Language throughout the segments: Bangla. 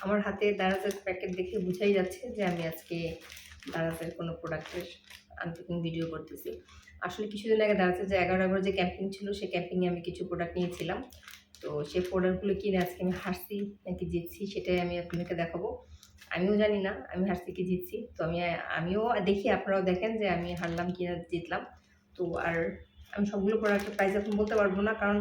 আমার হাতে দারাজের প্যাকেট দেখে বোঝাই যাচ্ছে যে আমি আজকে দারাজের কোনো প্রোডাক্টের আনপ্যাকিং ভিডিও করতেছি। আসলে কিছুদিন আগে দারাজের যে 11 যে ক্যাম্পিং ছিল, সেই ক্যাম্পিংয়ে আমি কিছু প্রোডাক্ট নিয়েছিলাম। তো সেই প্রোডাক্টগুলো কিনে আজকে আমি হারছি নাকি জিতছি সেটাই আমি আপনাদেরকে দেখাবো। আমিও জানি না আমি হারছি কি জিতছি। তো আমিও দেখি, আপনারাও দেখেন যে আমি হারলাম কি না জিতলাম। তো আর আমি সবগুলো প্রোডাক্টের প্রাইস এখন বলতে পারবো না, কারণ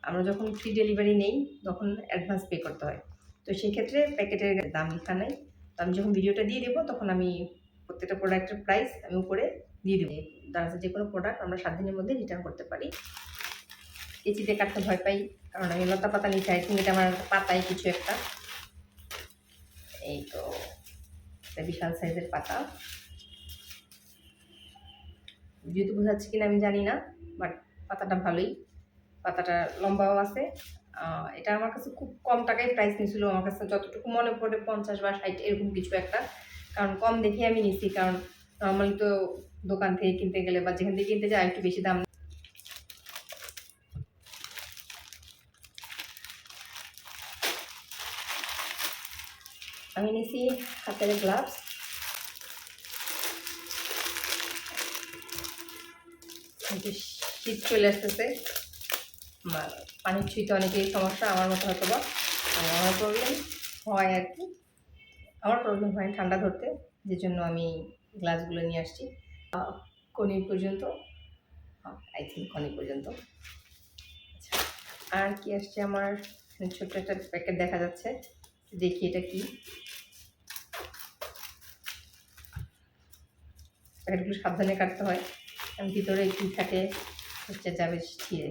আমরা যখন ফ্রি ডেলিভারি নেই তখন অ্যাডভান্স পে করতে হয়। তো সেক্ষেত্রে প্যাকেটের দাম লেখা নেই। তো আমি যখন ভিডিওটা দিয়ে দেবো তখন আমি প্রত্যেকটা প্রোডাক্টের প্রাইস আমি উপরে দিয়ে দেবো। দারাজের যে কোনো প্রোডাক্ট আমরা 7 দিনের মধ্যে রিটার্ন করতে পারি। কেচিতে কাটতে ভয় পাই, কারণ আমি লতা পাতা নিচে আই থিঙ্ক এটা আমার পাতায় কিছু একটা। এই তো একটা বিশাল সাইজের পাতা, যেহেতু বোঝাচ্ছি কিনা আমি জানি না, বাট পাতাটা ভালোই, পাতাটা লম্বাও আছে। এটা আমার কাছে খুব কম টাকায় প্রাইস নিয়েছিল, আমার কাছে যতটুকু মনে পড়ে 50 বা 60 এরকম কিছু একটা, কারণ কম দেখে আমি নিছি। কারণ নর্মালি তো দোকান থেকে কিনতে গেলে বা যেখান থেকে কিনতে যাই একটু বেশি দাম। আমি নিছি হাতের গ্লাভস। শীত চলে আসতেছে, পানির ছুঁইতে অনেকেই সমস্যা, আমার মতো হয়তো বা আমার প্রবলেম হয় আর কি। আমার প্রবলেম হয় ঠান্ডা ধরতে, যে জন্য আমি গ্লাসগুলো নিয়ে আসছি কনি পর্যন্ত, আই থিঙ্ক কনি পর্যন্ত। আচ্ছা, আর কি আসছে আমার? ছোট্ট একটা প্যাকেট দেখা যাচ্ছে, দেখি এটা কি। প্যাকেটগুলো সাবধানে কাটতে হয়, কারণ ভিতরে কি থাকে হচ্ছে যাবে ছিঁড়ে।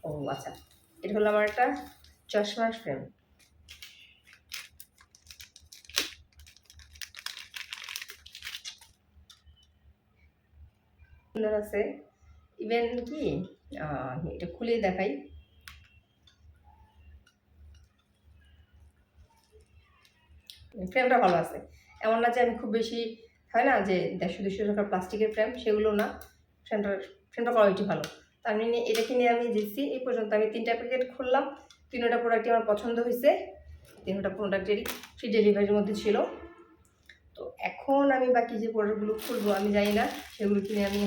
ও আচ্ছা, এটা হলো আমার একটা চশমার ফ্রেম। সুন্দর আছে, ইভেন কি এটা খুলে দেখাই। ফ্রেমটা ভালো আছে, এমন না যে আমি খুব বেশি হয় না যে 150-200 টাকার প্লাস্টিকের ফ্রেম, সেগুলো না। ফ্রেমটা কোয়ালিটি ভালো। তার মানে এটা কিনে আমি জিতছি। এই পর্যন্ত আমি 3টা প্যাকেট খুললাম, 3টা প্রোডাক্টই আমার পছন্দ হয়েছে। 3টা প্রোডাক্টেরই ফ্রি ডেলিভারির মধ্যে ছিল। তো এখন আমি বাকি যে প্রোডাক্টগুলো খুলবো আমি জানি না সেগুলো কিনে আমি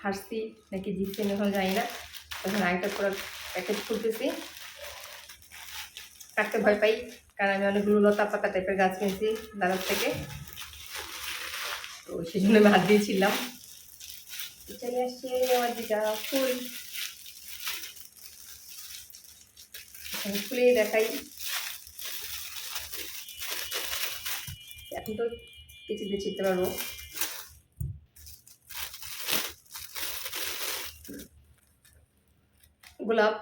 হারছি নাকি জিতছি আমি এখন জানি না। তখন আরেকটা প্রোডাক্ট প্যাকেট খুলতেছি। কাটতে ভয় পাই, কারণ আমি অনেকগুলো লতা পাতা টাইপের গাছ কিনছি দাদার থেকে, তো সেই জন্য আমি হাত দিয়েছিলাম। চলে আসছে আমার যেটা ফুল, খুলেই দেখাই। এখন তো কেচিতে ছিটতে পারবো। গোলাপ,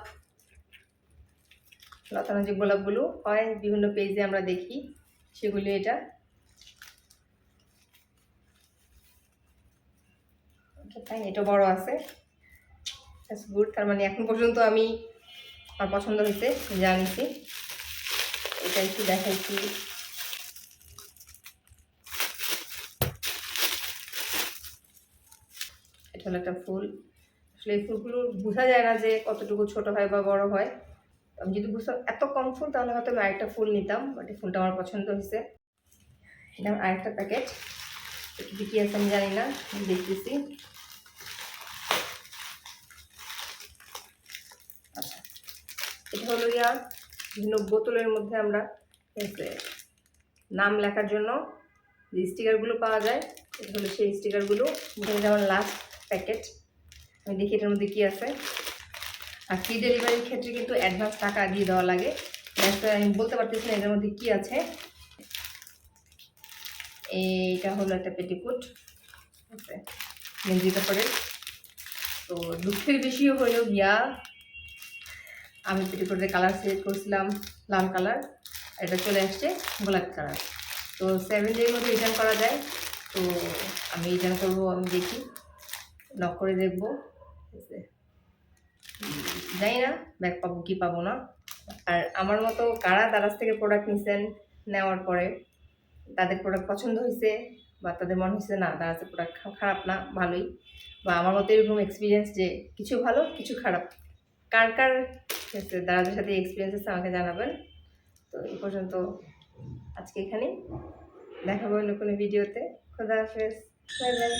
লতানো যে গোলাপগুলো হয় বিভিন্ন পেজে আমরা দেখি, সেগুলি এটা। ফাইন, এটা বড় আছে, গুড। তার মানে এখন পর্যন্ত আমি আমার পছন্দ হয়েছে, জানিছি। এটা একটু দেখাইছি। এটা হলো একটা ফুল। আসলে এই ফুলগুলো বোঝা যায় না যে কতটুকু ছোট হয় বা বড় হয়। আমি যদি বুঝতাম এত কম ফুল তাহলে হয়তো আমি আরেকটা ফুল নিতাম, বাট এই ফুলটা আমার পছন্দ হয়েছে। এটা আরেকটা প্যাকেট, এটাতে কি আছে আমি জানি না, দেখতেছি। আচ্ছা, এটা হলো বিভিন্ন বোতলের মধ্যে আমরা নাম লেখার জন্য যে স্টিকারগুলো পাওয়া যায়, এটা হলো সেই স্টিকারগুলো। এটা আমার লাস্ট প্যাকেট, আমি দেখি এটার মধ্যে কি আছে। আর ফ্রি ডেলিভারির ক্ষেত্রে কিন্তু অ্যাডভান্স টাকা দিয়ে দেওয়া লাগে, আমি বলতে পারতেছি না এটার মধ্যে কি আছে। এইটা হলো একটা পেটিকোট, গেঞ্জি কাপড়ের। তো দুঃখের বেশিও হইলেও গিয়া আমি পেটিকোটের কালার সিলেক্ট করছিলাম লাল কালার, এটা চলে আসছে গোলাপি কালার। তো 7 ডের মধ্যে রিটার্ন করা যায়। তো আমি রিটার্ন করবো, আমি দেখি নক করে দেখবো, জানি না ব্যাগ পাবো কি পাবো না। আর আমার মতো কারা দারাজ থেকে প্রোডাক্ট নিছেন, নেওয়ার পরে তাদের প্রোডাক্ট পছন্দ হয়েছে বা তাদের মনে হয়েছে না দারাজের প্রোডাক্ট খারাপ না ভালোই, বা আমার মতো এরকম এক্সপিরিয়েন্স যে কিছু ভালো কিছু খারাপ, কার কার দারাজের সাথে এক্সপিরিয়েন্স আছে আমাকে জানাবেন। তো এই পর্যন্ত আজকে এখানেই, দেখা হবে অন্য কোনো ভিডিওতে। খোদা হাফেজ, বাই বাই।